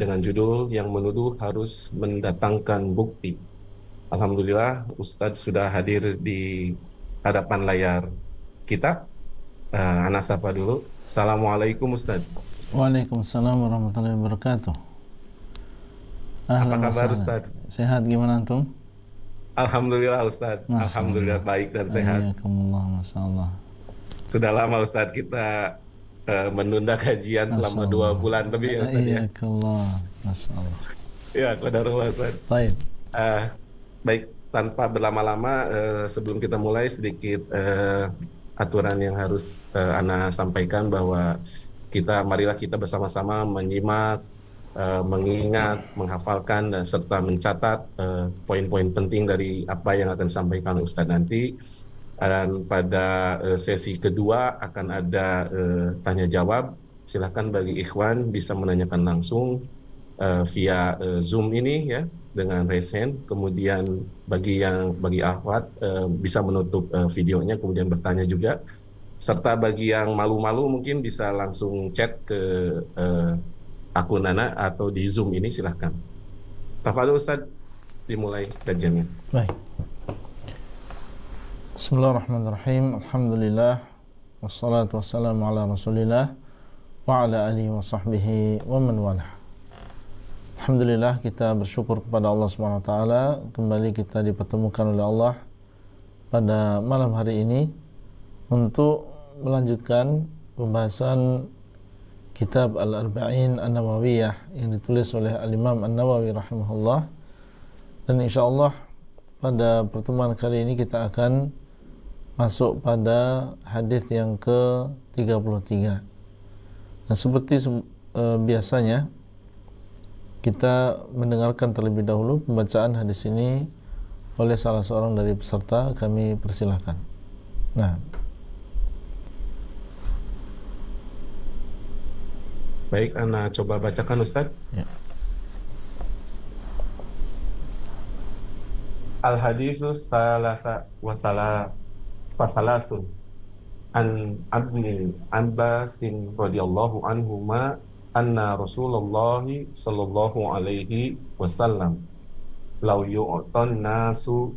dengan judul yang menuduh harus mendatangkan bukti. Alhamdulillah Ustadz sudah hadir di hadapan layar kita. Anak sapa dulu. Assalamualaikum Ustadz. Waalaikumsalam warahmatullahi wabarakatuh. Apa Ahlan wa kabar sahlan. Ustadz? Sehat gimana antum? Alhamdulillah Ustadz. Masya Alhamdulillah Allah. baik dan sehat. Ayyakumullah. Masya Allah. Sudah lama Ustadz kita menunda kajian Masya selama dua Allah. bulan lebih ya Ustadz ya. Ayyakumullah. Masya Allah. Ya, qadarullah Ustadz. Baik. Eh, Baik, tanpa berlama-lama, sebelum kita mulai sedikit aturan yang harus Ana sampaikan bahwa marilah kita bersama-sama menyimak, mengingat, menghafalkan dan serta mencatat poin-poin penting dari apa yang akan disampaikan Ustadz nanti. Dan pada sesi kedua akan ada tanya jawab. Silahkan bagi ikhwan bisa menanyakan langsung via Zoom ini ya dengan raise hand. Kemudian bagi akhwat bisa menutup videonya kemudian bertanya juga. Serta bagi yang malu-malu mungkin bisa langsung chat ke akun Nana atau di Zoom ini silahkan. Tafadhol Ustaz, dimulai kajiannya. Baik. Bismillahirrahmanirrahim. Alhamdulillah. Wassalatu wassalamu ala rasulillah wa ala alihi wa sahbihi wa man walah. Alhamdulillah, kita bersyukur kepada Allah Subhanahu wa taala, kembali kita dipertemukan oleh Allah pada malam hari ini untuk melanjutkan pembahasan kitab Al-Arba'in An-Nawawiyah yang ditulis oleh Al-Imam An-Nawawi rahimahullah. Dan insyaallah pada pertemuan kali ini kita akan masuk pada hadis yang ke-33. Dan seperti biasanya kita mendengarkan terlebih dahulu pembacaan hadis ini oleh salah seorang dari peserta. Kami persilahkan. Nah, baik, Ana coba bacakan Ustaz. ya. Al-hadisus salasa wasalasun an Abni Abbasin radhiyallahu anhuma anna Rasulullah sallallahu alaihi wasallam law yu'tan nasu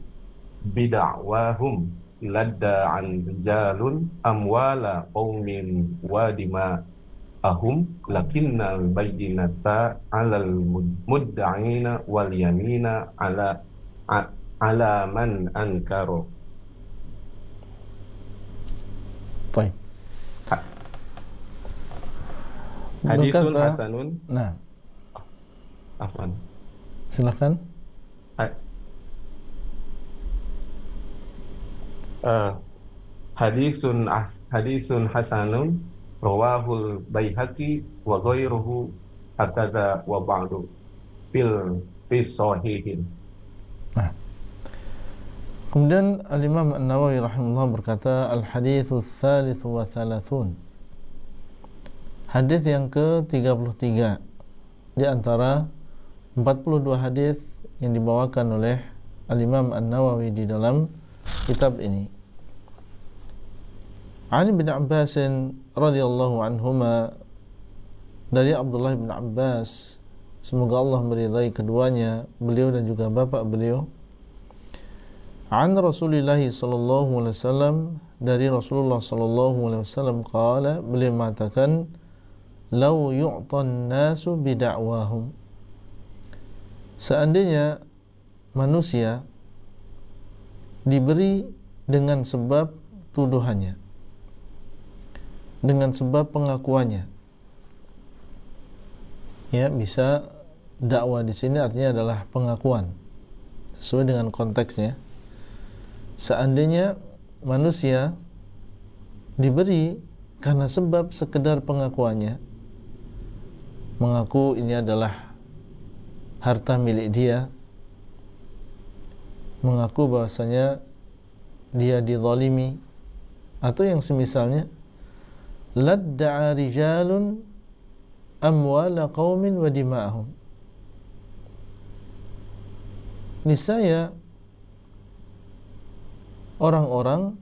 bid'awahum ladda'an rijalun amwala qaumin wa dima'ahum lakinnal bayyinata 'alal mudda'ina wal yamina 'ala man ankara. Baik. Hadisun Berkata, hasanun. nah, Afwan. silakan. Hadisun hasanun rawahul Baihaqi wa ghairuhu hakadha wa ba'du fi sahihin. Nah, kemudian Al-Imam An-Nawawi rahimahullah berkata, Al-hadithu tsalitsu wa thalathun. Hadis yang ke-33 di antara 42 hadis yang dibawakan oleh Al-Imam An-Nawawi di dalam kitab ini. Ali bin Abbas radhiyallahu anhuma, dari Abdullah bin Abbas, semoga Allah meridai keduanya, beliau dan juga bapak beliau. An Rasulillah sallallahu alaihi wasallam, dari Rasulullah sallallahu alaihi wasallam qala, beliau mengatakan, "Lau yu'tan nasu bid'awahum." Seandainya manusia diberi dengan sebab tuduhannya, dengan sebab pengakuannya. Ya, bisa dakwah di sini artinya adalah pengakuan sesuai dengan konteksnya. Seandainya manusia diberi karena sebab sekedar pengakuannya, mengaku ini adalah harta milik dia, mengaku bahwasanya dia dizalimi, atau yang semisalnya, ladda'a rijalun amwala qaumin wa dima'ahum. Niscaya orang-orang,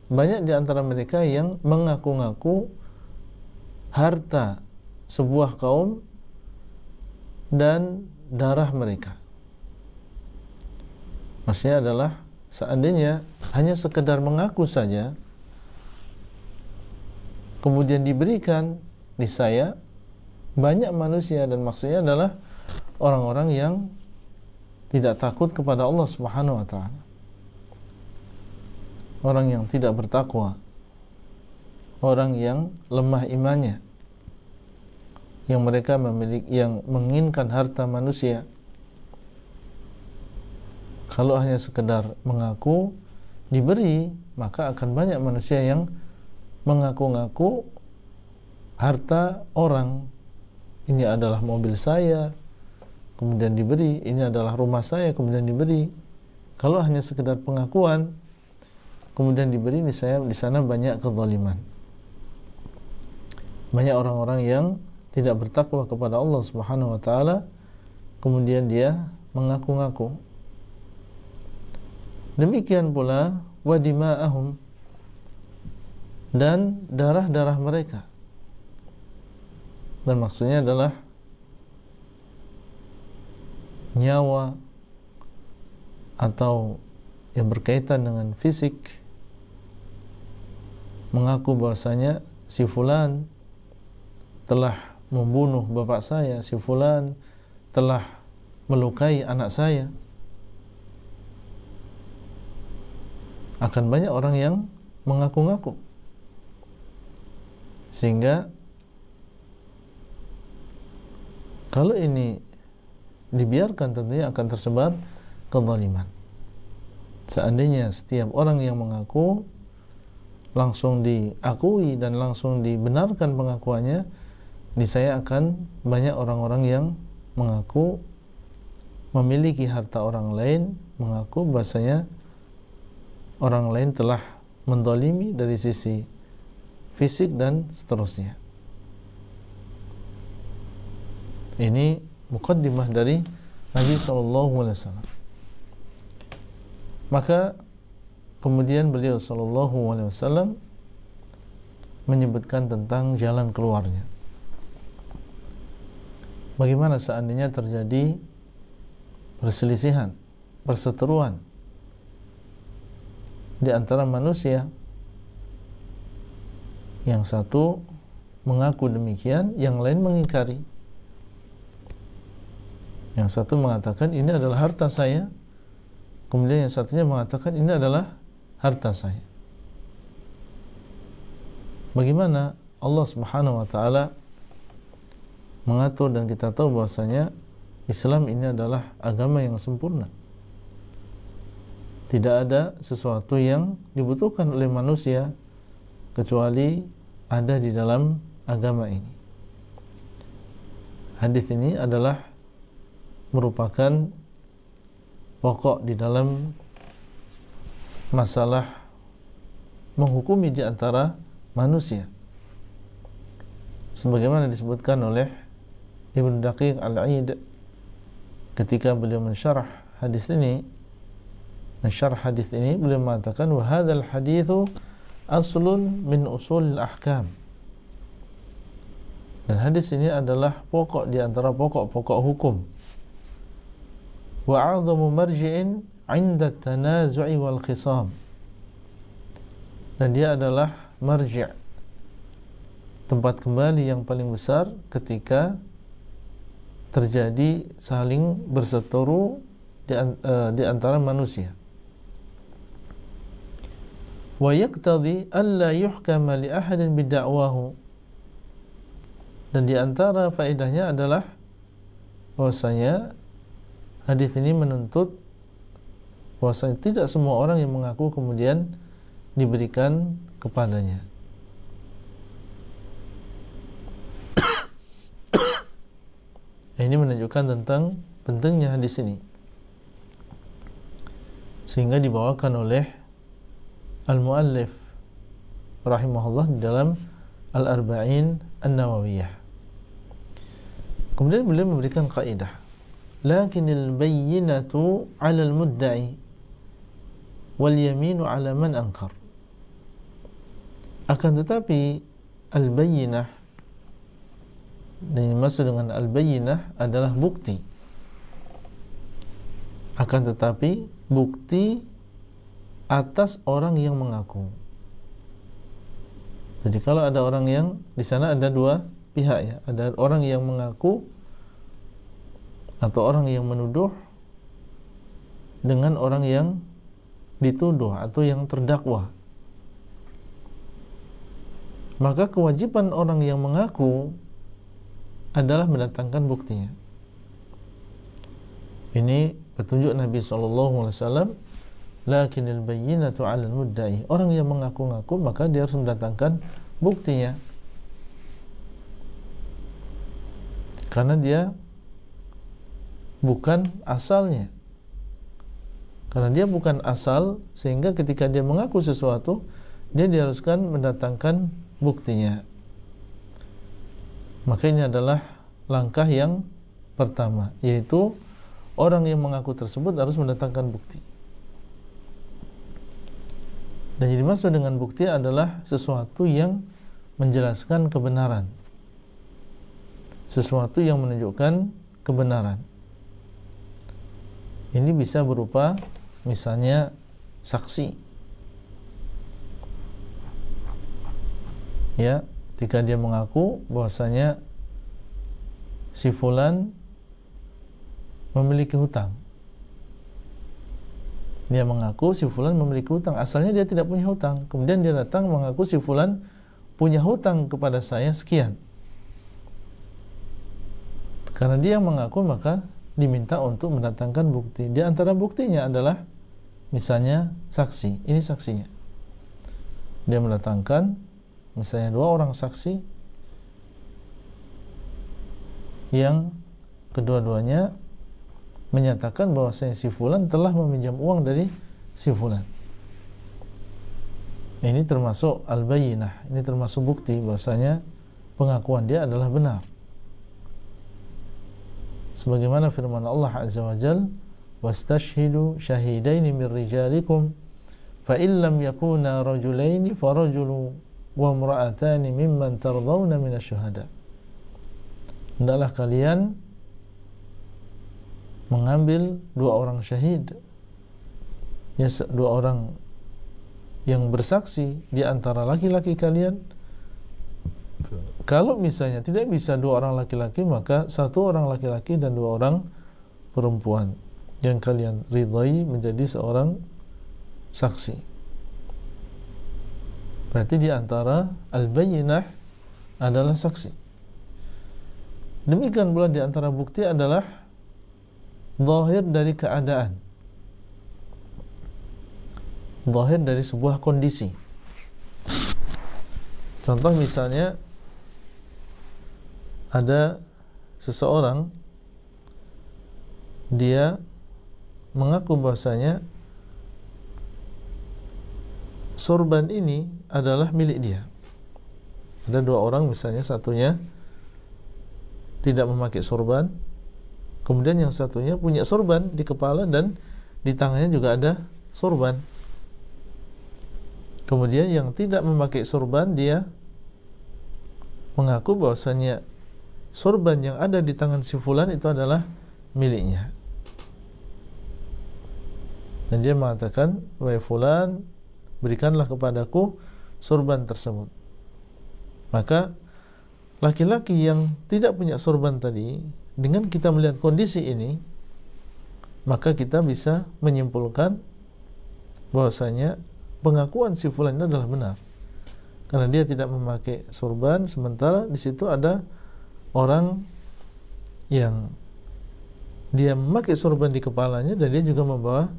banyak di antara mereka yang mengaku-ngaku harta sebuah kaum dan darah mereka. Maksudnya adalah seandainya hanya sekedar mengaku saja kemudian diberikan, niscaya banyak manusia, dan maksudnya adalah orang-orang yang tidak takut kepada Allah Subhanahu wa taala. Orang yang tidak bertakwa, orang yang lemah imannya, yang mereka yang menginginkan harta manusia. Kalau hanya sekedar mengaku diberi, maka akan banyak manusia yang mengaku-ngaku harta orang. Ini adalah mobil saya, kemudian diberi. Ini adalah rumah saya, kemudian diberi. Kalau hanya sekedar pengakuan kemudian diberi, niscaya di sana banyak kezaliman. Banyak orang-orang yang tidak bertakwa kepada Allah Subhanahu wa taala, kemudian dia mengaku-ngaku. Demikian pula wadima'ahum, dan darah-darah mereka. Dan maksudnya adalah nyawa atau yang berkaitan dengan fisik. Mengaku bahwasanya si fulan telah membunuh bapak saya, si fulan telah melukai anak saya. Akan banyak orang yang mengaku-ngaku, sehingga kalau ini dibiarkan tentunya akan tersebar kezaliman. Seandainya setiap orang yang mengaku langsung diakui dan langsung dibenarkan pengakuannya, niscaya akan banyak orang-orang yang mengaku memiliki harta orang lain, mengaku bahasanya orang lain telah mendolimi dari sisi fisik dan seterusnya. Ini muqaddimah dari Nabi SAW. Maka kemudian beliau SAW menyebutkan tentang jalan keluarnya. Bagaimana seandainya terjadi perselisihan, perseteruan di antara manusia, yang satu mengaku demikian, yang lain mengingkari. Yang satu mengatakan ini adalah harta saya, kemudian yang satunya mengatakan ini adalah harta saya. Bagaimana Allah Subhanahu wa taala mengatur, dan kita tahu bahwasanya Islam ini adalah agama yang sempurna. Tidak ada sesuatu yang dibutuhkan oleh manusia kecuali ada di dalam agama ini. Hadis ini adalah merupakan pokok di dalam masalah menghukumi di antara manusia. Sebagaimana disebutkan oleh Ibnu Daqiq Al-Aid ketika beliau mensyarah hadis ini, beliau mengatakan wa hadzal haditsu aslun min usulil ahkam. Dan hadis ini adalah pokok di antara pokok-pokok hukum. Wa 'adhamu marji'in 'inda at-tanazu'i wal khisam. Dan dia adalah marji', tempat kembali yang paling besar ketika terjadi saling berseteru di antara manusia. Wa yaqtadi alla yuhkama li ahadin bid'awahu. Dan di antara faedahnya adalah bahwasanya hadis ini menuntut bahwasanya tidak semua orang yang mengaku kemudian diberikan kepadanya. Ini menunjukkan tentang pentingnya hadis ini, sehingga dibawakan oleh al-muallif rahimahullah di dalam Al-Arba'in An-Nawawiyah. Kemudian beliau memberikan kaidah, lakinil bayyinatu 'alal mudda'i wal yaminu 'ala man ankar. Akan tetapi al-bayyinah, Dan yang dimaksud dengan al-bayyinah adalah bukti. Akan tetapi bukti atas orang yang mengaku. Jadi kalau ada orang yang di sana ada dua pihak ya, ada orang yang mengaku atau orang yang menuduh dengan orang yang dituduh atau yang terdakwa. Maka kewajiban orang yang mengaku adalah mendatangkan buktinya. Ini petunjuk Nabi SAW. Lakinil bayyinatu 'alal mudda'i. Orang yang mengaku-ngaku maka dia harus mendatangkan buktinya. Karena dia bukan asalnya. Karena dia bukan asal, sehingga ketika dia mengaku sesuatu, dia diharuskan mendatangkan buktinya. Maka ini adalah langkah yang pertama, yaitu orang yang mengaku tersebut harus mendatangkan bukti. Dan yang dimaksud dengan bukti adalah sesuatu yang menjelaskan kebenaran, sesuatu yang menunjukkan kebenaran. Ini bisa berupa misalnya saksi, ya, ketika dia mengaku bahwasanya si fulan memiliki hutang. Dia mengaku si fulan memiliki hutang, asalnya dia tidak punya hutang. Kemudian dia datang mengaku si fulan punya hutang kepada saya sekian. Karena dia mengaku maka diminta untuk mendatangkan bukti. Di antara buktinya adalah misalnya saksi. Ini saksinya. Dia mendatangkan misalnya 2 orang saksi yang kedua-duanya menyatakan bahwa si fulan telah meminjam uang dari si fulan. Ini termasuk al-bayyinah, ini termasuk bukti bahwasanya pengakuan dia adalah benar. Sebagaimana firman Allah Azza wa Jalla, wastashhidu syahidaini min rijalikum fa in lam yakuna rajulaini farajulu wa imra'atani mimman tardawna minasy-syuhada. Hendaklah kalian mengambil 2 orang syahid, ya, 2 orang yang bersaksi di antara laki-laki kalian. Kalau misalnya tidak bisa 2 orang laki-laki, maka 1 orang laki-laki dan 2 orang perempuan yang kalian ridhai menjadi seorang saksi. Berarti di antara al-bayyinah adalah saksi. Demikian pula di antara bukti adalah zahir dari keadaan, zahir dari sebuah kondisi. Contoh misalnya ada seseorang, dia mengaku bahwasanya sorban ini adalah milik dia. Ada 2 orang misalnya, satunya tidak memakai sorban, kemudian yang satunya punya sorban di kepala dan di tangannya juga ada sorban. Kemudian yang tidak memakai sorban, dia mengaku bahwasanya sorban yang ada di tangan si fulan itu adalah miliknya. Dan dia mengatakan, wahai fulan, berikanlah kepadaku sorban tersebut. Maka laki-laki yang tidak punya sorban tadi, dengan kita melihat kondisi ini, maka kita bisa menyimpulkan bahwasanya pengakuan si fulan ini adalah benar, karena dia tidak memakai sorban, sementara di situ ada orang yang dia memakai sorban di kepalanya dan dia juga membawa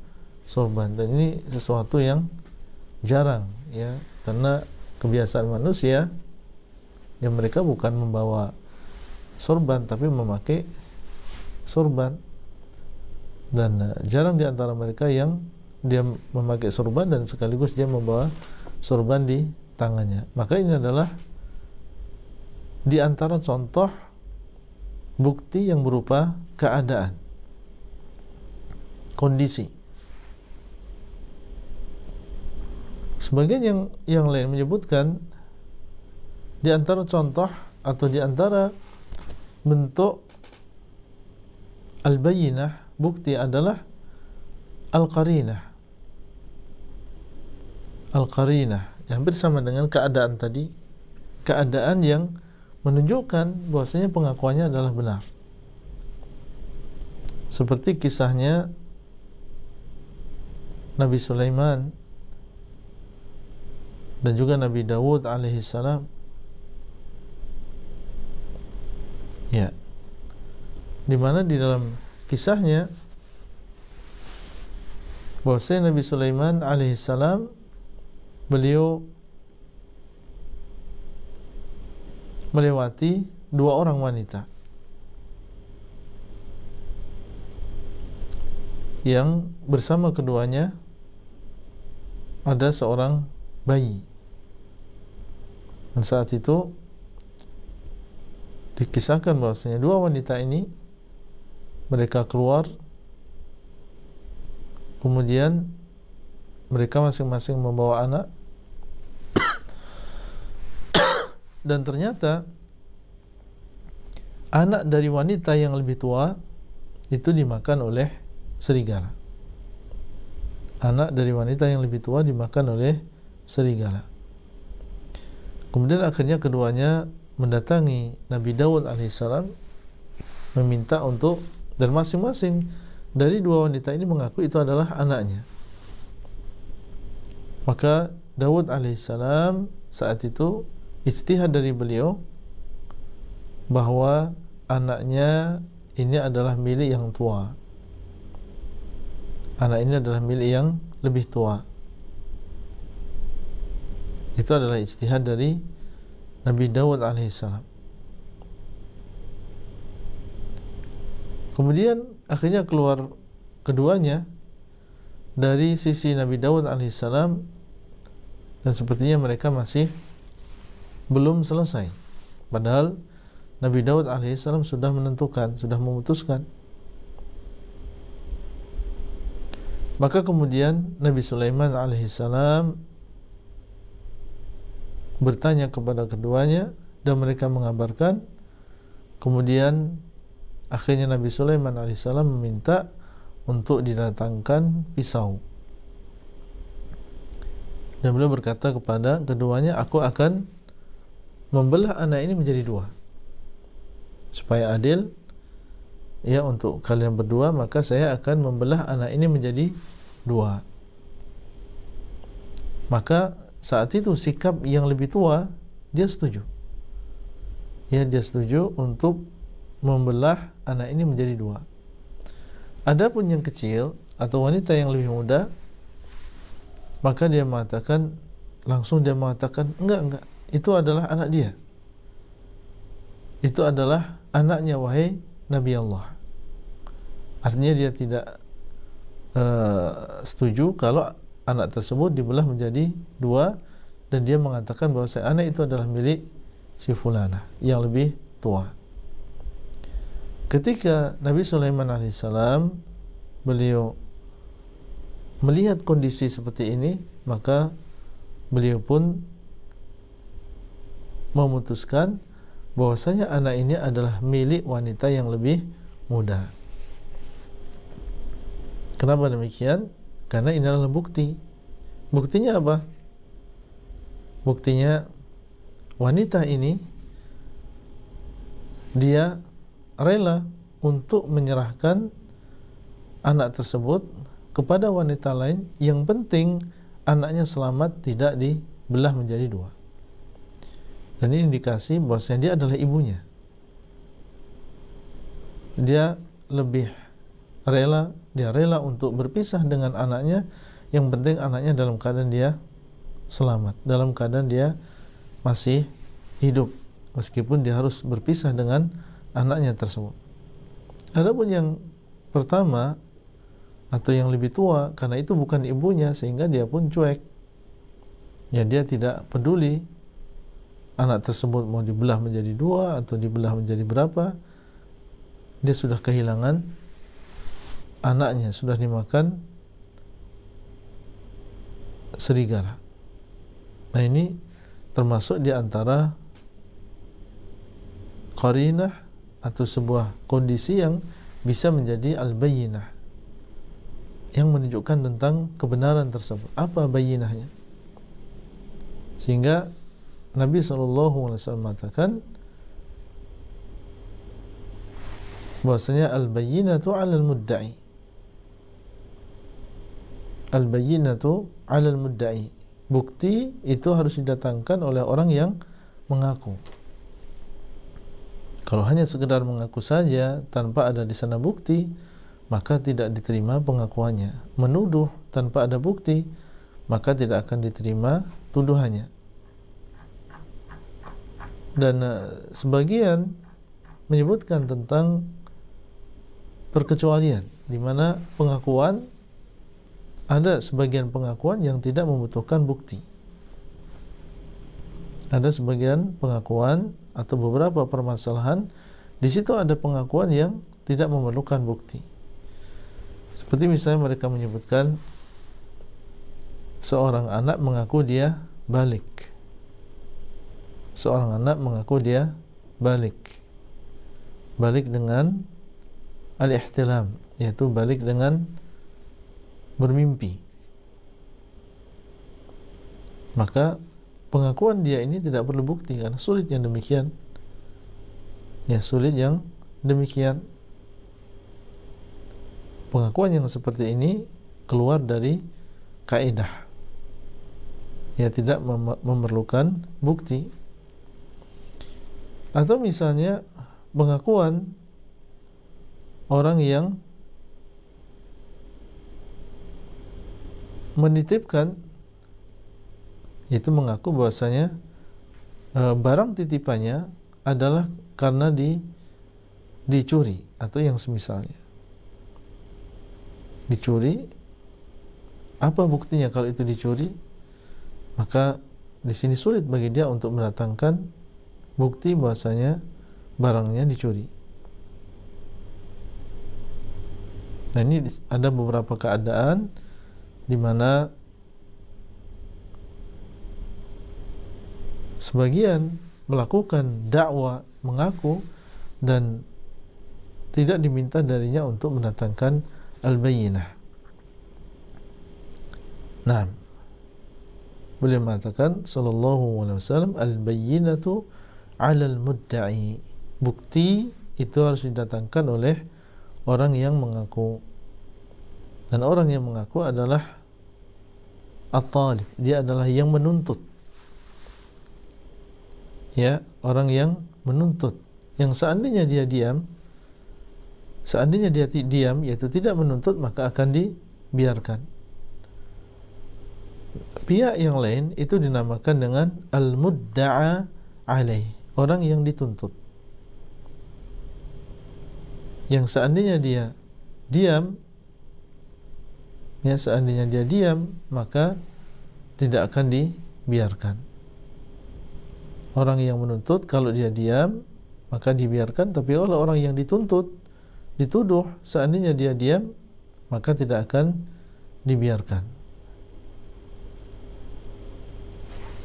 sorban. Dan ini sesuatu yang jarang, ya, karena kebiasaan manusia yang mereka bukan membawa sorban tapi memakai sorban. Dan jarang di antara mereka yang dia memakai sorban dan sekaligus dia membawa sorban di tangannya. Maka ini adalah di antara contoh bukti yang berupa keadaan, kondisi. Sebagian yang lain menyebutkan di antara contoh atau di antara bentuk al-bayyinah, bukti adalah al-qarinah. Al-qarinah yang hampir sama dengan keadaan tadi, keadaan yang menunjukkan bahwasanya pengakuannya adalah benar. Seperti kisahnya Nabi Sulaiman dan juga Nabi Dawud alaihissalam. Ya, di mana di dalam kisahnya bahwasanya Nabi Sulaiman alaihissalam beliau melewati dua orang wanita yang bersama keduanya ada seorang bayi. Dan saat itu dikisahkan bahwasanya dua wanita ini mereka keluar, kemudian mereka masing-masing membawa anak, dan ternyata anak dari wanita yang lebih tua itu dimakan oleh serigala. Anak dari wanita yang lebih tua dimakan oleh serigala. Kemudian akhirnya keduanya mendatangi Nabi Daud alaihissalam meminta untuk, dan masing-masing dari dua wanita ini mengaku itu adalah anaknya. Maka Daud alaihissalam saat itu ijtihad dari beliau bahwa anaknya ini adalah milik yang tua. Anak ini adalah milik yang lebih tua. Itu adalah ijtihad dari Nabi Daud alaihissalam. Kemudian akhirnya keluar keduanya dari sisi Nabi Daud alaihissalam, dan sepertinya mereka masih belum selesai. Padahal Nabi Daud alaihissalam sudah menentukan, sudah memutuskan. Maka kemudian Nabi Sulaiman alaihissalam bertanya kepada keduanya dan mereka mengabarkan. Kemudian akhirnya Nabi Sulaiman alaihissalam meminta untuk didatangkan pisau. Dan beliau berkata kepada keduanya, aku akan membelah anak ini menjadi dua supaya adil ya untuk kalian berdua, maka saya akan membelah anak ini menjadi dua. Maka saat itu sikap yang lebih tua dia setuju. Ya, dia setuju untuk membelah anak ini menjadi dua. Adapun yang kecil atau wanita yang lebih muda, maka dia mengatakan, langsung dia mengatakan, enggak, itu adalah anak dia. Itu adalah anaknya wahai Nabi Allah. Artinya dia tidak setuju kalau anak tersebut dibelah menjadi dua, dan dia mengatakan bahwa anak itu adalah milik si fulanah yang lebih tua. Ketika Nabi Sulaiman alaihissalam beliau melihat kondisi seperti ini, maka beliau pun memutuskan bahwasanya anak ini adalah milik wanita yang lebih muda. Kenapa demikian? Karena ini adalah bukti. Buktinya apa? Buktinya wanita ini dia rela untuk menyerahkan anak tersebut kepada wanita lain, yang penting anaknya selamat, tidak dibelah menjadi dua. Dan ini indikasi bahwasanya dia adalah ibunya. Dia lebih rela, dia rela untuk berpisah dengan anaknya, yang penting anaknya dalam keadaan dia selamat, dalam keadaan dia masih hidup, meskipun dia harus berpisah dengan anaknya tersebut. Adapun yang pertama atau yang lebih tua, karena itu bukan ibunya, sehingga dia pun cuek. Ya, dia tidak peduli anak tersebut mau dibelah menjadi dua atau dibelah menjadi berapa. Dia sudah kehilangan anaknya, sudah dimakan serigala. Nah, ini termasuk di antara qarinah atau sebuah kondisi yang bisa menjadi al-bayyinah, yang menunjukkan tentang kebenaran tersebut. Apa bayyinahnya? Sehingga Nabi SAW mengatakan bahwasanya al-bayyinatu 'alal mudda'i. Al-bayyinatu 'alal mudda'i. Bukti itu harus didatangkan oleh orang yang mengaku. Kalau hanya sekedar mengaku saja tanpa ada di sana bukti, maka tidak diterima pengakuannya. Menuduh tanpa ada bukti, maka tidak akan diterima tuduhannya. Dan sebagian menyebutkan tentang perkecualian, di mana pengakuan, ada sebagian pengakuan yang tidak membutuhkan bukti. Ada sebagian pengakuan atau beberapa permasalahan, di situ ada pengakuan yang tidak memerlukan bukti. Seperti misalnya mereka menyebutkan seorang anak mengaku dia balik. Seorang anak mengaku dia balik. Balik dengan al-ihtilam, yaitu balik dengan bermimpi. Maka pengakuan dia ini tidak perlu bukti, karena sulit yang demikian. Ya, sulit yang demikian. Pengakuan yang seperti ini keluar dari kaidah. Ya, tidak memerlukan bukti. Atau misalnya pengakuan orang yang menitipkan, yaitu mengaku bahwasanya barang titipannya adalah karena dicuri atau yang semisalnya. Dicuri, apa buktinya kalau itu dicuri? Maka di sini sulit bagi dia untuk mendatangkan bukti bahwasanya barangnya dicuri. Nah, ini ada beberapa keadaan di mana sebagian melakukan dakwah mengaku dan tidak diminta darinya untuk mendatangkan al-bayyinah. Nah, beliau mengatakan sallallahu alaihi wasallam, al-bayyinatu 'alal mudda'i. Bukti itu harus didatangkan oleh orang yang mengaku. Dan orang yang mengaku adalah at-talib, dia adalah yang menuntut. Ya, orang yang menuntut. Yang seandainya dia diam, yaitu tidak menuntut, maka akan dibiarkan. Pihak yang lain itu dinamakan dengan al-mudda'a alaih, orang yang dituntut. Yang seandainya dia diam, ya, seandainya dia diam, maka tidak akan dibiarkan. Orang yang menuntut kalau dia diam, maka dibiarkan, tapi oleh orang yang dituntut, dituduh, seandainya dia diam, maka tidak akan dibiarkan.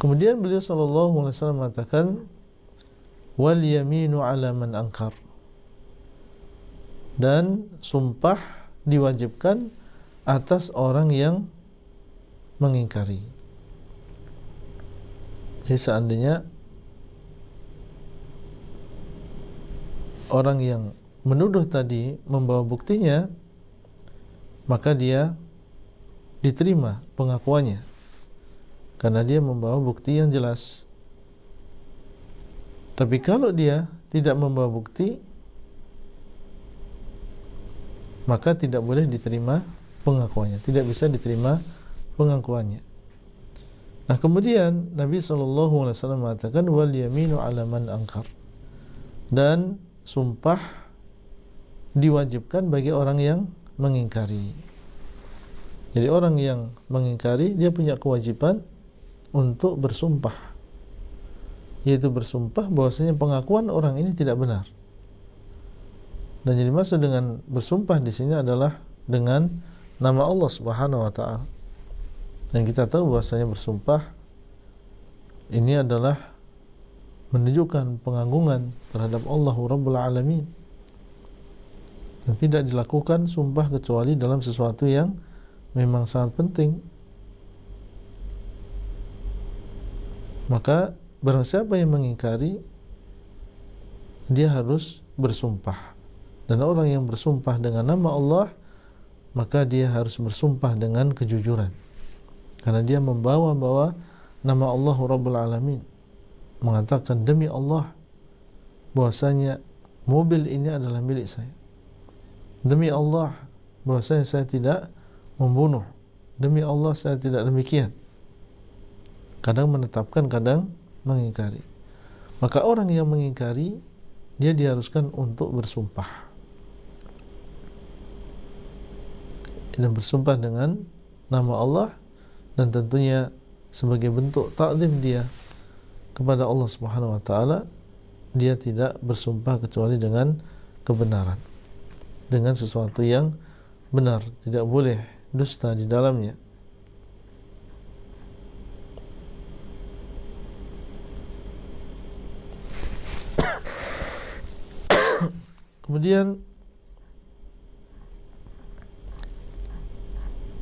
Kemudian beliau sallallahu alaihi wasallam mengatakan, wal yaminu 'ala man ankar. Dan sumpah diwajibkan atas orang yang mengingkari. Jadi seandainya orang yang menuduh tadi membawa buktinya, maka dia diterima pengakuannya, karena dia membawa bukti yang jelas. Tapi kalau dia tidak membawa bukti, maka tidak boleh diterima pengakuannya, tidak bisa diterima pengakuannya. Nah, kemudian Nabi SAW mengatakan, wal yaminu 'ala man ankar. Dan sumpah diwajibkan bagi orang yang mengingkari. Jadi orang yang mengingkari, dia punya kewajiban untuk bersumpah, yaitu bersumpah bahwasanya pengakuan orang ini tidak benar. Dan jadi maksud dengan bersumpah di sini adalah dengan nama Allah Subhanahu wa taala. Dan kita tahu bahwasanya bersumpah ini adalah menunjukkan pengagungan terhadap Allah Rabbul Alamin, dan tidak dilakukan sumpah kecuali dalam sesuatu yang memang sangat penting. Maka barang siapa yang mengingkari, dia harus bersumpah. Dan orang yang bersumpah dengan nama Allah, maka dia harus bersumpah dengan kejujuran, karena dia membawa nama Allah Rabbul Alamin, mengatakan, demi Allah bahwasanya mobil ini adalah milik saya, demi Allah bahwasanya saya tidak membunuh, demi Allah saya tidak demikian. Kadang menetapkan, kadang mengingkari. Maka orang yang mengingkari, dia diharuskan untuk bersumpah, dan bersumpah dengan nama Allah, dan tentunya sebagai bentuk takzim dia kepada Allah Subhanahu wa taala, dia tidak bersumpah kecuali dengan kebenaran, dengan sesuatu yang benar, tidak boleh dusta di dalamnya. Kemudian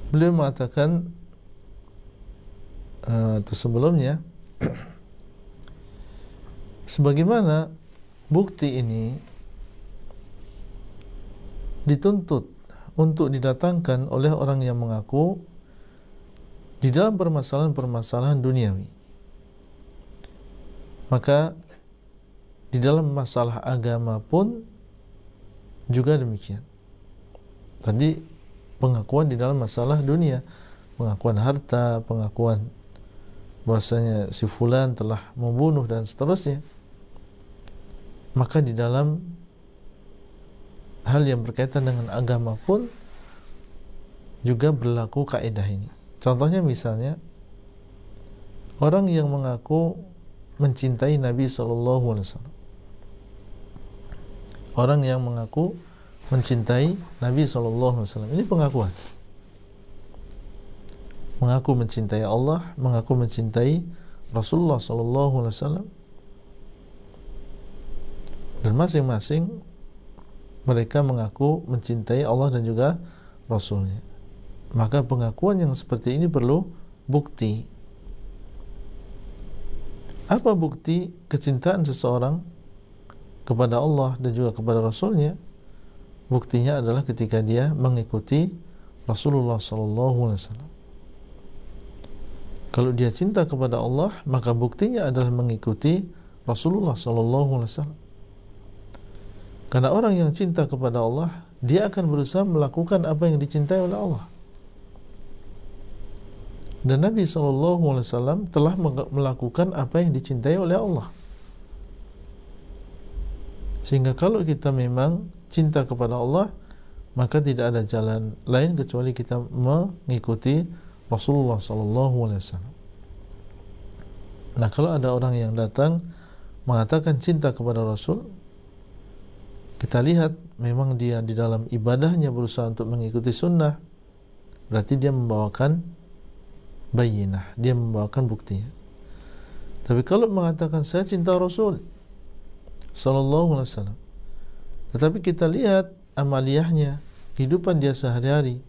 beliau mengatakan atau sebelumnya, sebagaimana bukti ini dituntut untuk didatangkan oleh orang yang mengaku di dalam permasalahan-permasalahan duniawi, maka di dalam masalah agama pun juga demikian. Tadi pengakuan di dalam masalah dunia, pengakuan harta, pengakuan bahwasanya si fulan telah membunuh dan seterusnya. Maka di dalam hal yang berkaitan dengan agama pun juga berlaku kaidah ini. Contohnya misalnya orang yang mengaku mencintai Nabi SAW. Orang yang mengaku mencintai Nabi SAW, ini pengakuan. Mengaku mencintai Allah, mengaku mencintai Rasulullah SAW, dan masing-masing mereka mengaku mencintai Allah dan juga Rasulnya. Maka pengakuan yang seperti ini perlu bukti. Apa bukti kecintaan seseorang kepada Allah dan juga kepada Rasulnya? Buktinya adalah ketika dia mengikuti Rasulullah SAW. Kalau dia cinta kepada Allah, maka buktinya adalah mengikuti Rasulullah SAW. Karena orang yang cinta kepada Allah, dia akan berusaha melakukan apa yang dicintai oleh Allah. Dan Nabi SAW telah melakukan apa yang dicintai oleh Allah. Sehingga kalau kita memang cinta kepada Allah, maka tidak ada jalan lain kecuali kita mengikuti Rasulullah SAW. Nah, kalau ada orang yang datang mengatakan cinta kepada Rasul, kita lihat memang dia di dalam ibadahnya berusaha untuk mengikuti sunnah, berarti dia membawakan bayinah, dia membawakan buktinya. Tapi kalau mengatakan saya cinta Rasul Sallallahu Alaihi Wasallam, tetapi kita lihat amaliyahnya, kehidupan dia sehari-hari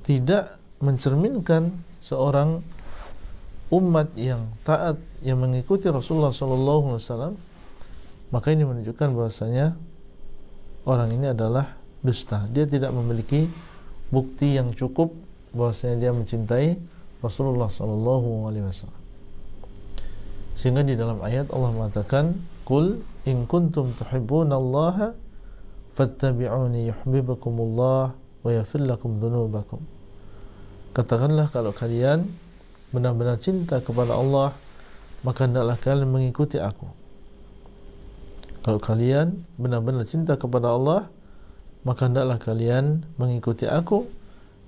tidak mencerminkan seorang umat yang taat, yang mengikuti Rasulullah Sallallahu Alaihi Wasallam, maka ini menunjukkan bahwasanya orang ini adalah dusta. Dia tidak memiliki bukti yang cukup bahwasanya dia mencintai Rasulullah Sallallahu Alaihi Wasallam. Sehingga di dalam ayat Allah mengatakan, "Qul in kuntum tuhibbunallaha fattabi'uni yuhibbukumullah wa yaghfir lakum dzunubakum." Katakanlah kalau kalian benar-benar cinta kepada Allah, maka hendaklah kalian mengikuti aku. Kalau kalian benar-benar cinta kepada Allah, maka hendaklah kalian mengikuti aku.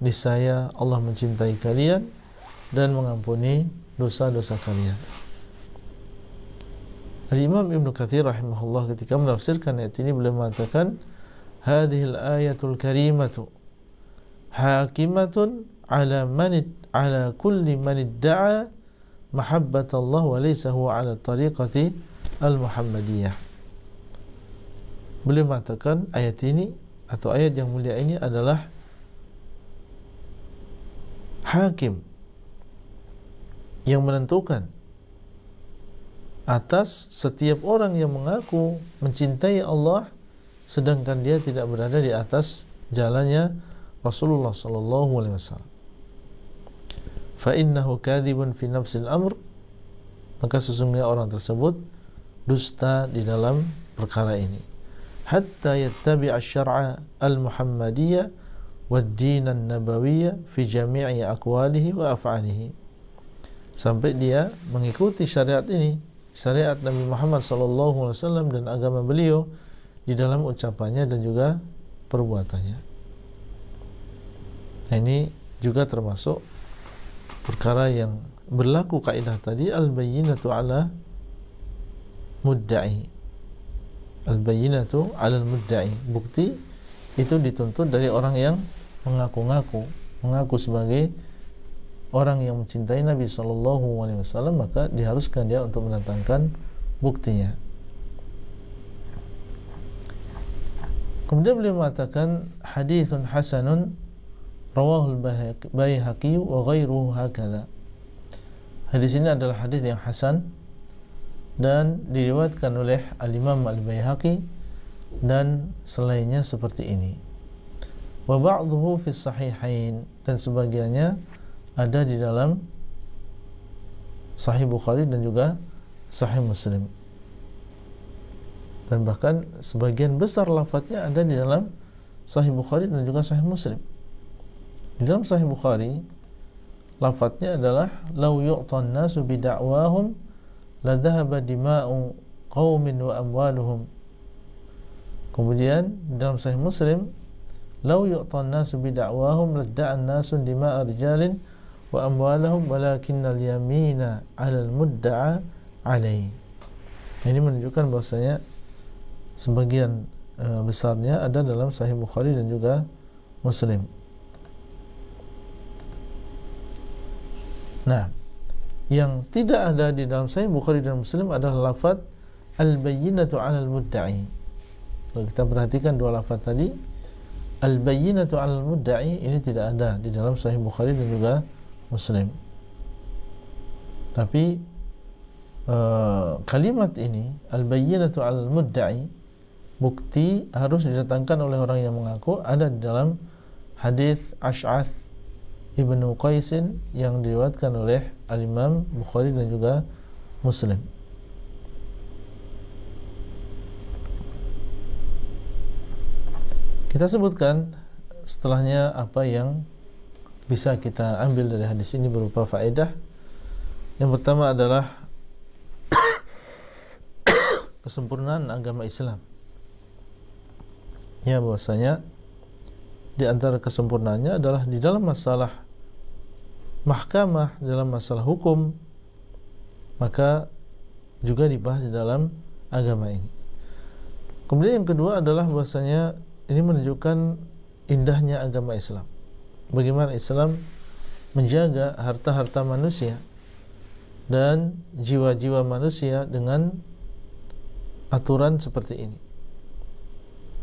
Niscaya Allah mencintai kalian dan mengampuni dosa-dosa kalian. Al-Imam Ibnu Katsir rahimahullah ketika menafsirkan ayat ini beliau mengatakan, "Hadhil ayatul karimatu hakimatun ala kulli man idda'a mahabbatallah wa laysa huwa ala tariqati al-Muhammadiyah. Beliau mengatakan ayat ini atau ayat yang mulia ini adalah hakim yang menentukan atas setiap orang yang mengaku mencintai Allah sedangkan dia tidak berada di atas jalannya Rasulullah sallallahu alaihi wasallam. Fa innahu kadhibun fi nafsil amr, maka sesungguhnya orang tersebut dusta di dalam perkara ini. Hatta yattabi'a asy-syar'a al-muhammadiyya wad-din an-nabawiyya fi jami'i aqwalihi wa af'alihi. Sampai dia mengikuti syariat ini, syariat Nabi Muhammad sallallahu alaihi wasallam dan agama beliau di dalam ucapannya dan juga perbuatannya. Nah, ini juga termasuk perkara yang berlaku kaidah tadi, al-bayyinatu ala mudda'i. Al-bayyinatu ala mudda'i. Bukti itu dituntut dari orang yang mengaku sebagai orang yang mencintai Nabi sallallahu alaihi wasallam, maka diharuskan dia untuk mendatangkan buktinya. Kemudian beliau mengatakan haditsun hasanun rawahul Baihaqi wa ghairuhu hakadha. Hadis ini adalah hadis yang hasan dan diriwayatkan oleh Al-Imam Al-Baihaqi dan selainnya seperti ini. Wa ba'dhuhu fi sahihain, dan sebagiannya ada di dalam Sahih Bukhari dan juga Sahih Muslim. Dan bahkan sebagian besar lafadznya ada di dalam Sahih Bukhari dan juga Sahih Muslim. Di dalam Sahih Bukhari lafadznya adalah law yu'tan nasu bida'wahum la dhahaba dima'u qaumin wa amwaluhum. Kemudian di dalam Sahih Muslim law yu'tan nasu bida'wahum la da'an nasu dima'a rijalin wa amwalahum walakinnal yamina 'alal mudda'a 'alaihi. Ini menunjukkan bahwasanya sebagian besarnya ada dalam Sahih Bukhari dan juga Muslim. Nah, yang tidak ada di dalam Sahih Bukhari dan Muslim adalah lafaz al-bayyinatu 'alal mudda'i. Kalau kita perhatikan dua lafaz tadi, al-bayyinatu 'alal mudda'i ini tidak ada di dalam Sahih Bukhari dan juga Muslim. Tapi kalimat ini al-bayyinatu 'alal mudda'i, bukti harus didatangkan oleh orang yang mengaku, ada di dalam hadis Ash'ath Ibnu Qaisin yang diriwayatkan oleh Al-Imam Bukhari dan juga Muslim. Kita sebutkan setelahnya apa yang bisa kita ambil dari hadis ini berupa faedah. Yang pertama adalah kesempurnaan agama Islam. Ya, bahwasanya di antara kesempurnaannya adalah di dalam masalah mahkamah, dalam masalah hukum, maka juga dibahas di dalam agama ini. Kemudian yang kedua adalah bahwasanya ini menunjukkan indahnya agama Islam. Bagaimana Islam menjaga harta-harta manusia dan jiwa-jiwa manusia dengan aturan seperti ini.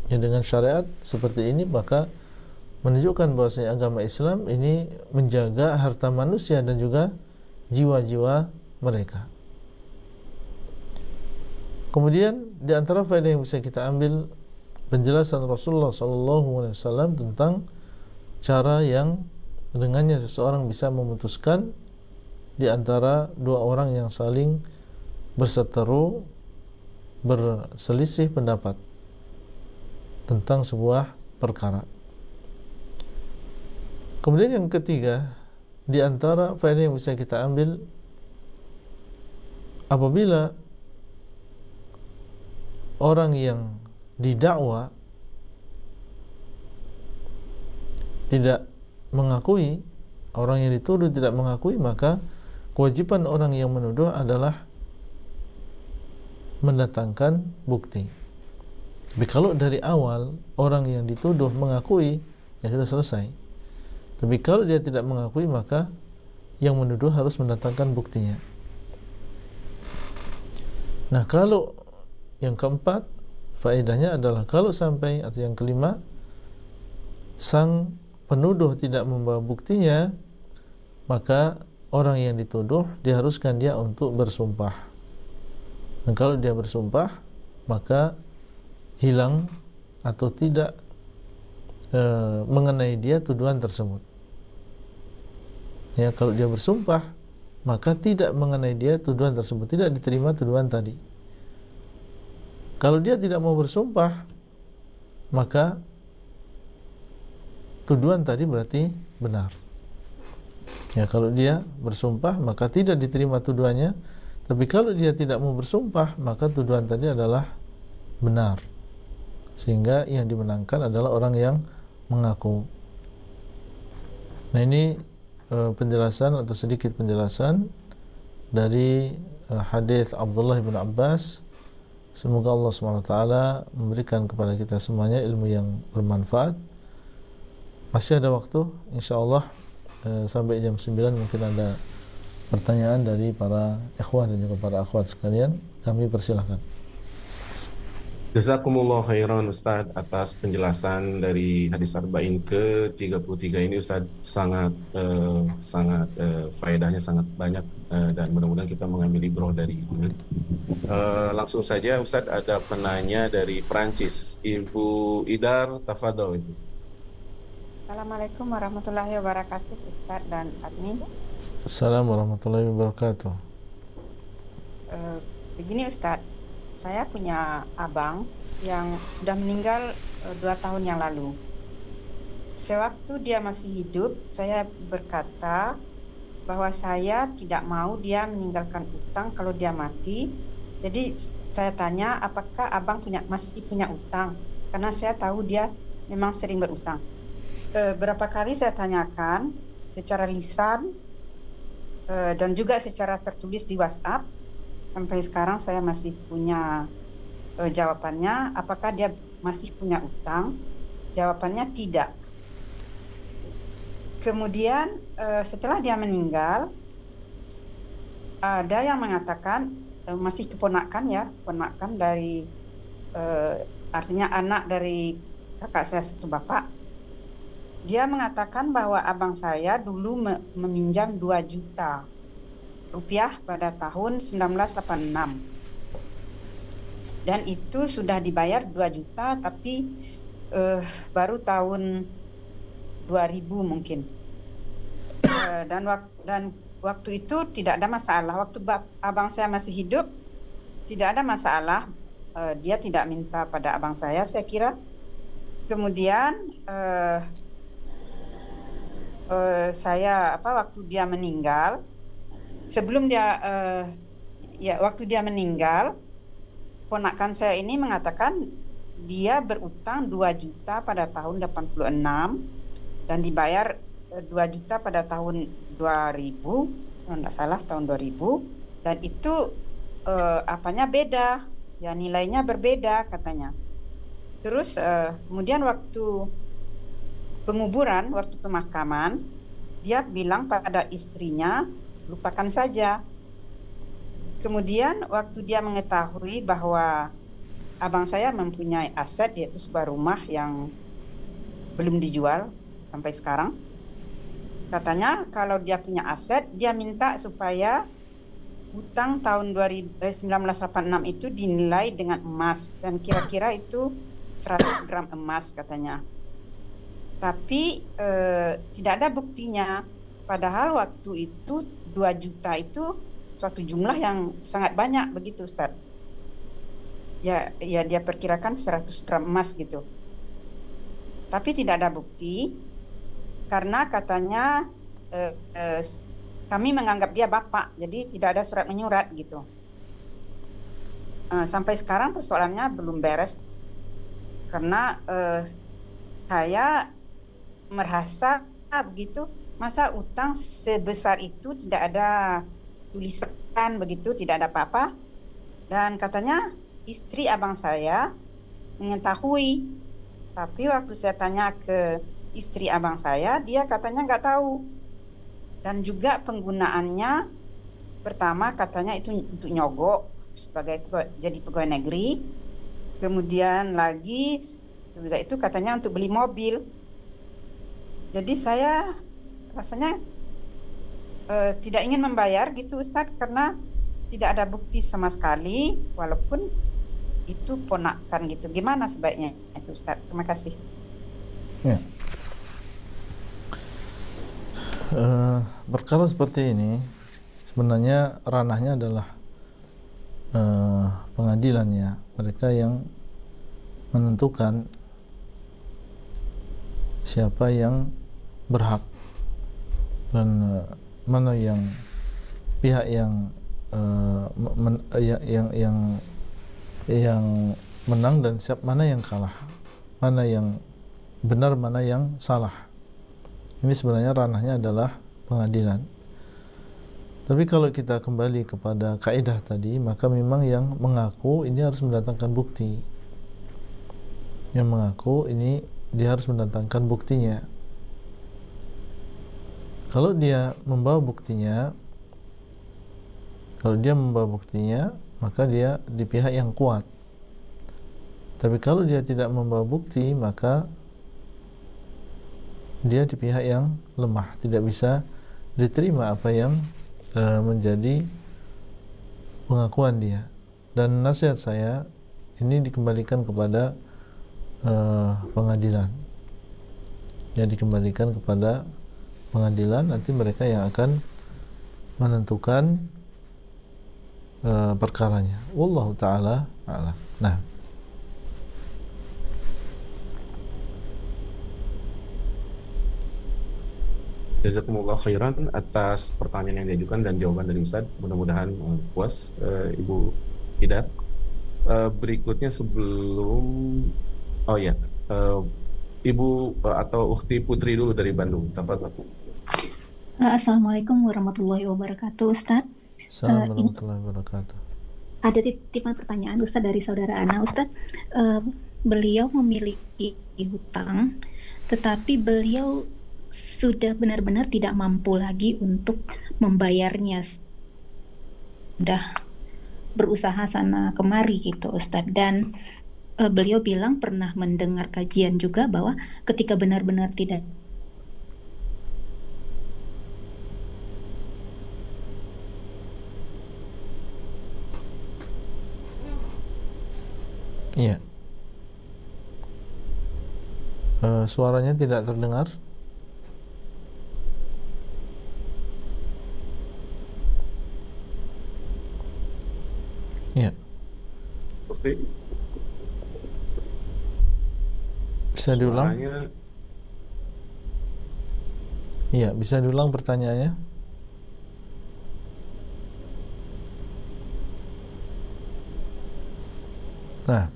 Ya, dengan syariat seperti ini, maka menunjukkan bahwasanya agama Islam ini menjaga harta manusia dan juga jiwa-jiwa mereka. Kemudian di antara faedah yang bisa kita ambil, penjelasan Rasulullah SAW tentang cara yang dengannya seseorang bisa memutuskan di antara dua orang yang saling berseteru, berselisih pendapat tentang sebuah perkara. Kemudian yang ketiga, di antara faedah yang bisa kita ambil, apabila orang yang didakwa tidak mengakui, orang yang dituduh tidak mengakui, maka kewajiban orang yang menuduh adalah mendatangkan bukti. Tapi kalau dari awal orang yang dituduh mengakui, ya sudah selesai. Tapi kalau dia tidak mengakui, maka yang menuduh harus mendatangkan buktinya. Nah, kalau yang keempat, faedahnya adalah kalau sampai, atau yang kelima, sang penuduh tidak membawa buktinya, maka orang yang dituduh diharuskan dia untuk bersumpah. Dan kalau dia bersumpah, maka hilang atau tidak mengenai dia tuduhan tersebut. Ya, kalau dia bersumpah, maka tidak mengenai dia tuduhan tersebut, tidak diterima tuduhan tadi. Kalau dia tidak mau bersumpah, maka tuduhan tadi berarti benar. Ya, kalau dia bersumpah, maka tidak diterima tuduhannya. Tapi kalau dia tidak mau bersumpah, maka tuduhan tadi adalah benar. Sehingga yang dimenangkan adalah orang yang mengaku. Nah, ini penjelasan atau sedikit penjelasan dari hadis Abdullah bin Abbas. Semoga Allah SWT memberikan kepada kita semuanya ilmu yang bermanfaat. Masih ada waktu, insyaallah sampai jam 9 mungkin ada pertanyaan dari para ikhwan dan juga para akhwat sekalian. Kami persilahkan. Jazakumullah khairan Ustadz atas penjelasan dari hadis arba'in ke-33 ini Ustadz, sangat faedahnya sangat banyak, dan mudah-mudahan kita mengambil ibrah dari ini. Langsung saja Ustadz, ada penanya dari Prancis, Ibu Idar, tafadhol Ibu. Assalamualaikum warahmatullahi wabarakatuh, Ustadz dan admin. Assalamualaikum warahmatullahi wabarakatuh. Begini Ustadz, saya punya abang yang sudah meninggal 2 tahun yang lalu. Sewaktu dia masih hidup, saya berkata bahwa saya tidak mau dia meninggalkan utang kalau dia mati. Jadi saya tanya, apakah abang masih punya utang? Karena saya tahu dia memang sering berutang. Berapa kali saya tanyakan secara lisan dan juga secara tertulis di WhatsApp. Sampai sekarang saya masih punya jawabannya. Apakah dia masih punya utang? Jawabannya tidak. Kemudian setelah dia meninggal, ada yang mengatakan masih keponakan ya, ponakan dari artinya anak dari kakak saya satu bapak. Dia mengatakan bahwa abang saya dulu meminjam 2 juta rupiah pada tahun 1986. Dan itu sudah dibayar 2 juta, tapi baru tahun 2000 mungkin. Dan waktu itu tidak ada masalah. Waktu abang saya masih hidup, tidak ada masalah. Dia tidak minta pada abang saya kira. Kemudian waktu dia meninggal, waktu dia meninggal, ponakan saya ini mengatakan dia berutang 2 juta pada tahun 86 dan dibayar 2 juta pada tahun 2000, kalau tidak salah tahun 2000, dan itu beda, ya nilainya berbeda katanya. Terus kemudian waktu penguburan, waktu pemakaman, dia bilang pada istrinya, lupakan saja. Kemudian waktu dia mengetahui bahwa abang saya mempunyai aset, yaitu sebuah rumah yang belum dijual sampai sekarang, katanya kalau dia punya aset, dia minta supaya utang tahun 1986 itu dinilai dengan emas, dan kira-kira itu 100 gram emas katanya. Tapi tidak ada buktinya. Padahal waktu itu 2 juta itu suatu jumlah yang sangat banyak begitu Ustaz. Ya dia perkirakan 100 gram emas gitu. Tapi tidak ada bukti karena katanya kami menganggap dia bapak, jadi tidak ada surat menyurat gitu. Sampai sekarang persoalannya belum beres karena saya merasa begitu, masa utang sebesar itu tidak ada tulisan begitu, tidak ada apa-apa. Dan katanya istri abang saya mengetahui, tapi waktu saya tanya ke istri abang saya, dia katanya nggak tahu. Dan juga penggunaannya, pertama katanya itu untuk nyogok, jadi pegawai negeri. Kemudian lagi sudah itu katanya untuk beli mobil. Jadi saya rasanya tidak ingin membayar gitu Ustadz, karena tidak ada bukti sama sekali, walaupun itu ponakan gitu. Gimana sebaiknya itu Ustadz? Terima kasih. Ya. Perkara seperti ini sebenarnya ranahnya adalah pengadilannya, mereka yang menentukan siapa yang berhak dan mana yang pihak yang menang dan mana yang kalah, mana yang benar, mana yang salah. Ini sebenarnya ranahnya adalah pengadilan. Tapi kalau kita kembali kepada kaidah tadi, maka memang yang mengaku ini harus mendatangkan bukti. Yang mengaku ini dia harus mendatangkan buktinya. Kalau dia membawa buktinya, maka dia di pihak yang kuat. Tapi kalau dia tidak membawa bukti, maka dia di pihak yang lemah, tidak bisa diterima apa yang menjadi pengakuan dia. Dan nasihat saya ini dikembalikan kepada pengadilan. Ya, dikembalikan kepada pengadilan, nanti mereka yang akan menentukan perkaranya. Wallahu taala a'lam. Nah, Jazakumullah khairan atas pertanyaan yang diajukan dan jawaban dari Ustadz. Mudah-mudahan puas Ibu Hidar. Berikutnya Ibu atau Ukhti Putri dulu dari Bandung. Tafadhol. Assalamualaikum warahmatullahi wabarakatuh, Ustadz. Assalamualaikum warahmatullahi wabarakatuh. Ada titipan pertanyaan Ustadz dari saudara Ana. Ustadz, beliau memiliki hutang, tetapi beliau sudah benar-benar tidak mampu lagi untuk membayarnya. Sudah berusaha sana kemari gitu Ustadz. Dan beliau bilang pernah mendengar kajian juga bahwa ketika benar-benar tidak Iya. Suaranya tidak terdengar. Iya. Oke. Bisa diulang? Iya, bisa diulang pertanyaannya? Nah,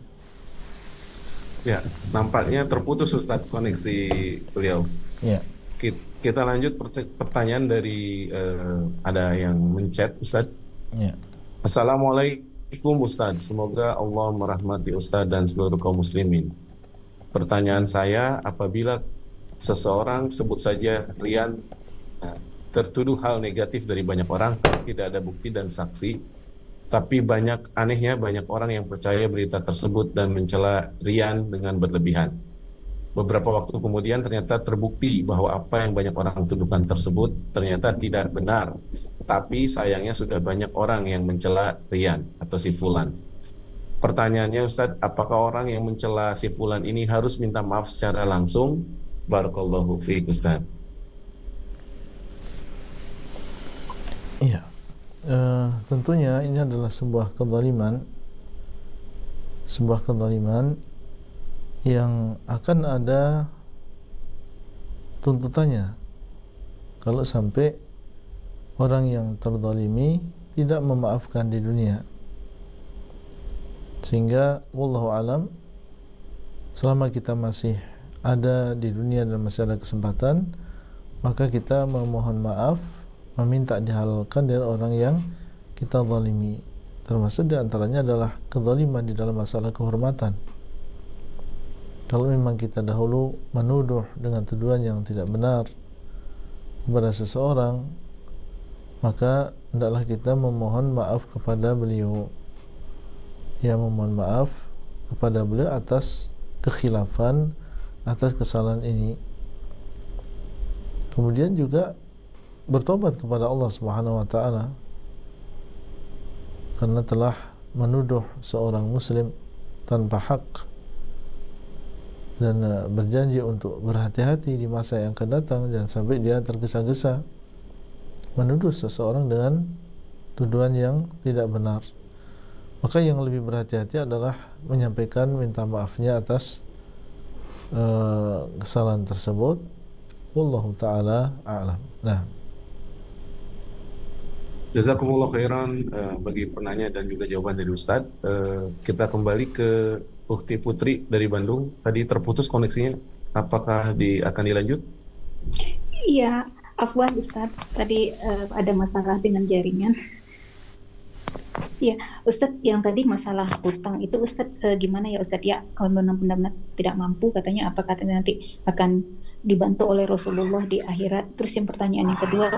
ya, nampaknya terputus Ustadz koneksi beliau. ya. Kita lanjut pertanyaan dari ada yang menchat Ustadz. Ya. Assalamualaikum Ustadz, semoga Allah merahmati Ustadz dan seluruh kaum muslimin. Pertanyaan saya, apabila seseorang sebut saja Rian tertuduh hal negatif dari banyak orang, tidak ada bukti dan saksi, tapi anehnya banyak orang yang percaya berita tersebut dan mencela Rian dengan berlebihan. Beberapa waktu kemudian ternyata terbukti bahwa apa yang banyak orang tuduhkan tersebut ternyata tidak benar. Tapi sayangnya sudah banyak orang yang mencela Rian atau si Fulan. Pertanyaannya Ustadz, apakah orang yang mencela si Fulan ini harus minta maaf secara langsung? Barakallahu fiik Ustadz. Iya. Tentunya ini adalah sebuah kezaliman yang akan ada tuntutannya kalau sampai orang yang terzalimi tidak memaafkan di dunia. Sehingga wallahu alam, selama kita masih ada di dunia dan masih ada kesempatan, maka kita memohon maaf, meminta dihalalkan dari orang yang kita zalimi. Termasuk di antaranya adalah kezaliman di dalam masalah kehormatan. Kalau memang kita dahulu menuduh dengan tuduhan yang tidak benar kepada seseorang, maka hendaklah kita memohon maaf kepada beliau. ia memohon maaf kepada beliau atas kekhilafan, atas kesalahan ini. Kemudian juga bertobat kepada Allah Subhanahu wa taala karena telah menuduh seorang muslim tanpa hak, dan berjanji untuk berhati-hati di masa yang akan datang, jangan sampai dia tergesa-gesa menuduh seseorang dengan tuduhan yang tidak benar. Maka yang lebih berhati-hati adalah menyampaikan minta maafnya atas kesalahan tersebut. Wallahu ta'ala a'lam. Nah, Jazakumullah khairan bagi penanya dan juga jawaban dari Ustadz. Kita kembali ke Ukti Putri dari Bandung. Tadi terputus koneksinya. Apakah akan dilanjut? Iya, afwan Ustadz, tadi ada masalah dengan jaringan. Ya, Ustadz, yang tadi masalah hutang itu Ustadz, gimana ya Ustadz ya, kalau benar-benar tidak mampu katanya, apakah nanti akan dibantu oleh Rasulullah di akhirat? Terus yang pertanyaan yang kedua,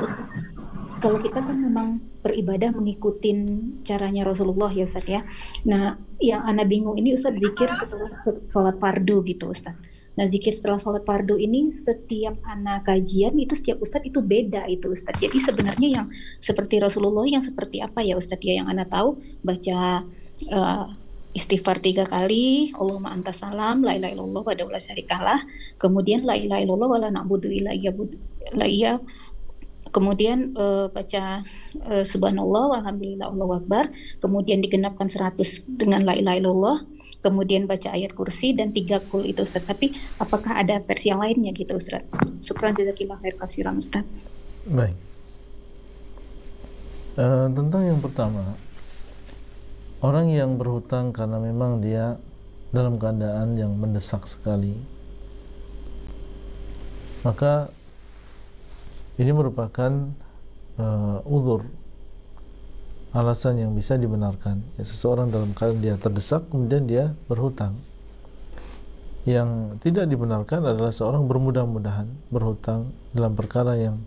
kalau kita kan memang beribadah mengikutin caranya Rasulullah ya Ustadz ya. Nah, yang ana bingung ini Ustadz, zikir setelah sholat fardu gitu Ustadz. Nah, zikir setelah sholat fardu ini setiap ana kajian itu setiap Ustadz itu beda itu Ustadz. Jadi sebenarnya yang seperti Rasulullah yang seperti apa ya Ustadz ya, yang ana tahu baca istighfar 3 kali, Allahumma anta salam, la ilaha illallah wa la syarikalah, kemudian la ilaha illallah wa la na'budu illa iya, kemudian baca subhanallah walhamdulillah Allahu akbar, kemudian digenapkan 100 dengan la ilaha illallah, kemudian baca ayat kursi dan 3 kul itu Ustaz. Tapi apakah ada versi yang lainnya gitu Ustaz? Syukran jazakillah khair kasiran Ustaz. baik. Tentang yang pertama, orang yang berhutang karena memang dia dalam keadaan yang mendesak sekali, maka ini merupakan uzur, alasan yang bisa dibenarkan. Ya, seseorang dalam keadaan dia terdesak kemudian dia berhutang. Yang tidak dibenarkan adalah seorang bermudah-mudahan berhutang dalam perkara yang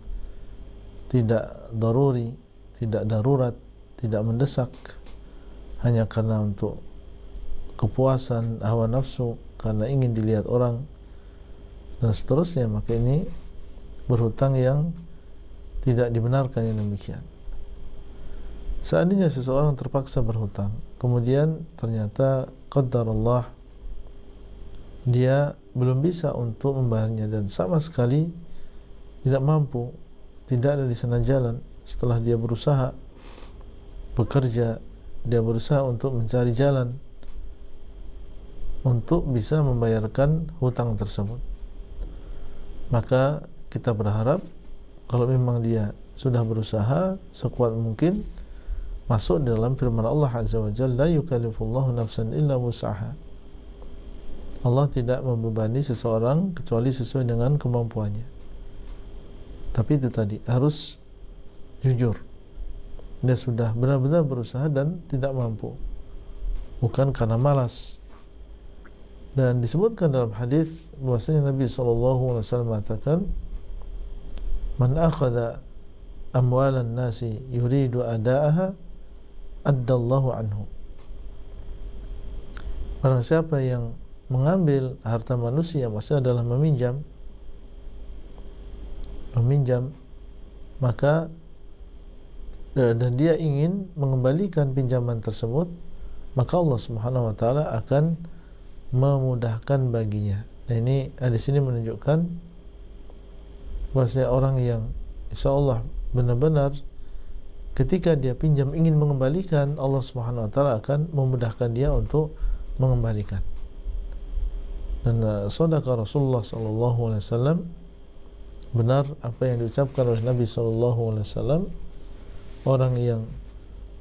tidak daruri, tidak darurat, tidak mendesak, hanya karena untuk kepuasan hawa nafsu, karena ingin dilihat orang dan seterusnya. Maka ini berhutang yang tidak dibenarkan yang demikian. Seandainya seseorang terpaksa berhutang, kemudian ternyata qadarullah dia belum bisa untuk membayarnya dan sama sekali tidak mampu, tidak ada di sana jalan. Setelah dia berusaha bekerja, dia berusaha untuk mencari jalan untuk bisa membayarkan hutang tersebut, maka kita berharap kalau memang dia sudah berusaha sekuat mungkin, masuk dalam firman Allah Azza wa Jalla, la yukallifullahu nafsan illa wus'aha. Allah tidak membebani seseorang kecuali sesuai dengan kemampuannya. Tapi itu tadi, harus jujur, dia sudah benar-benar berusaha dan tidak mampu, bukan karena malas. Dan disebutkan dalam hadis bahwasanya Nabi SAW mengatakan, man akhadha amwalan nasi yuridu ada'aha addallahu anhu. Barang siapa yang mengambil harta manusia, maksudnya adalah meminjam, maka dan dia ingin mengembalikan pinjaman tersebut, maka Allah Subhanahu wa taala akan memudahkan baginya. Nah, ini hadis ini menunjukkan bahwasanya orang yang insyaallah benar-benar ketika dia pinjam ingin mengembalikan, Allah Subhanahu wa taala akan memudahkan dia untuk mengembalikan. Dan shadaqa Rasulullah sallallahu alaihi wasallam, benar apa yang diucapkan oleh Nabi sallallahu alaihi wasallam, orang yang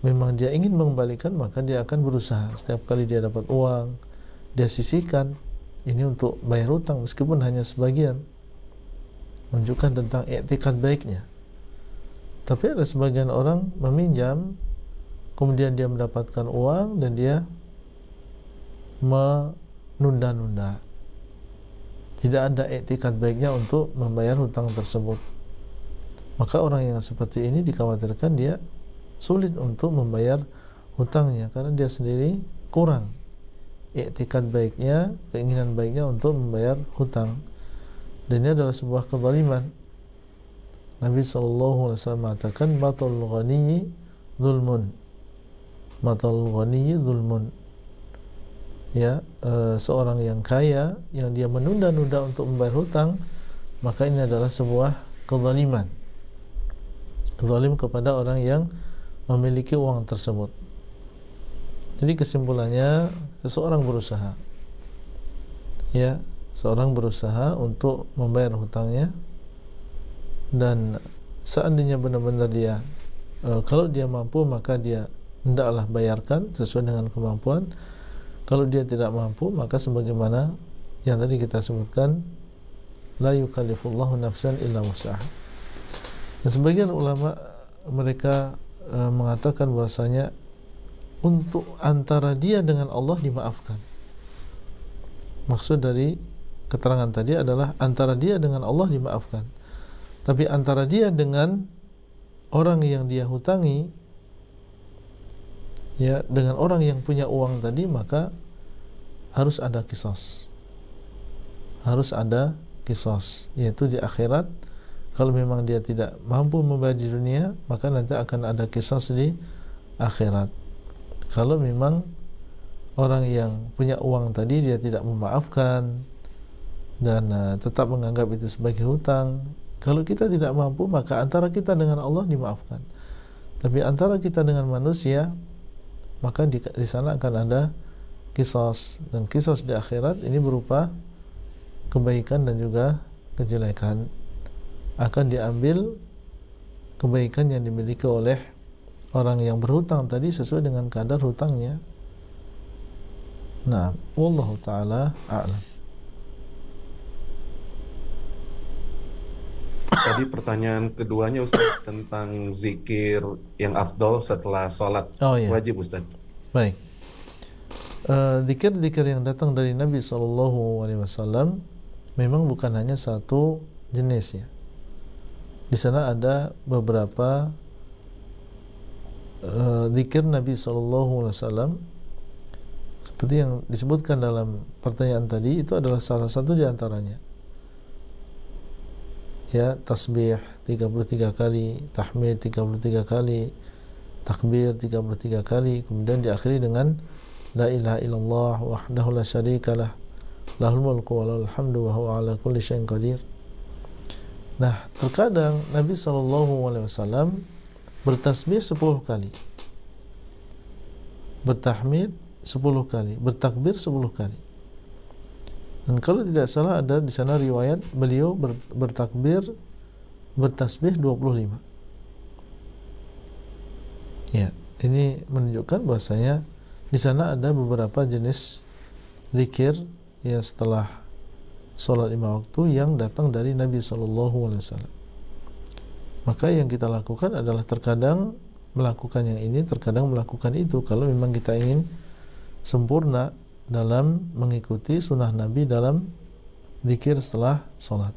memang dia ingin mengembalikan maka dia akan berusaha. Setiap kali dia dapat uang, dia sisihkan ini untuk bayar hutang meskipun hanya sebagian, menunjukkan tentang i'tikad baiknya. Tapi ada sebagian orang meminjam, kemudian dia mendapatkan uang dan dia menunda-nunda. Tidak ada i'tikad baiknya untuk membayar hutang tersebut. Maka orang yang seperti ini dikhawatirkan dia sulit untuk membayar hutangnya karena dia sendiri kurang i'tikad baiknya, keinginan baiknya untuk membayar hutang. Dan ini adalah sebuah kezaliman. Nabi SAW mengatakan matal ghaniyyi zulmun. Matal ghaniyyi zulmun. Ya, seorang yang kaya yang dia menunda-nunda untuk membayar hutang, maka ini adalah sebuah kezaliman. Zalim kepada orang yang memiliki uang tersebut. Jadi kesimpulannya, seseorang berusaha, ya, seorang berusaha untuk membayar hutangnya, dan seandainya benar-benar dia kalau dia mampu, maka dia hendaklah bayarkan sesuai dengan kemampuan. Kalau dia tidak mampu, maka sebagaimana yang tadi kita sebutkan, la yukallifullahu nafsan illa wus'aha. Dan sebagian ulama mereka mengatakan bahwasanya untuk antara dia dengan Allah dimaafkan. Maksud dari keterangan tadi adalah antara dia dengan Allah dimaafkan. Tapi antara dia dengan orang yang dia hutangi, ya, dengan orang yang punya uang tadi, maka harus ada qisas. Harus ada qisas, yaitu di akhirat. Kalau memang dia tidak mampu membayar di dunia, maka nanti akan ada qisas di akhirat. Kalau memang orang yang punya uang tadi dia tidak memaafkan dan tetap menganggap itu sebagai hutang, kalau kita tidak mampu, maka antara kita dengan Allah dimaafkan. Tapi antara kita dengan manusia, maka di sana akan ada qisas, dan qisas di akhirat ini berupa kebaikan dan juga kejelekan. Akan diambil kebaikan yang dimiliki oleh orang yang berhutang tadi sesuai dengan kadar hutangnya. Nah, wallahu taala a'lam. Tadi pertanyaan keduanya Ustaz tentang zikir yang afdol setelah sholat wajib Ustaz. Baik. Zikir-zikir yang datang dari Nabi SAW memang bukan hanya satu jenis, ya. Di sana ada beberapa zikir Nabi SAW seperti yang disebutkan dalam pertanyaan tadi. Itu adalah salah satu di antaranya, ya, tasbih 33 kali, tahmid 33 kali, takbir 33 kali, kemudian diakhiri dengan la ilaha illallah wahdahu la syarikalah lahul mulku wa lahul hamdu wa huwa ala kulli syai'in qadir. Nah, terkadang Nabi SAW bertasbih 10 kali, bertahmid 10 kali, bertakbir 10 kali. Dan kalau tidak salah ada di sana riwayat beliau bertakbir, bertasbih 25. Ya, ini menunjukkan bahwasanya di sana ada beberapa jenis zikir ya setelah sholat 5 waktu yang datang dari Nabi SAW. Maka yang kita lakukan adalah terkadang melakukan yang ini, terkadang melakukan itu, kalau memang kita ingin sempurna dalam mengikuti sunnah Nabi dalam zikir setelah sholat.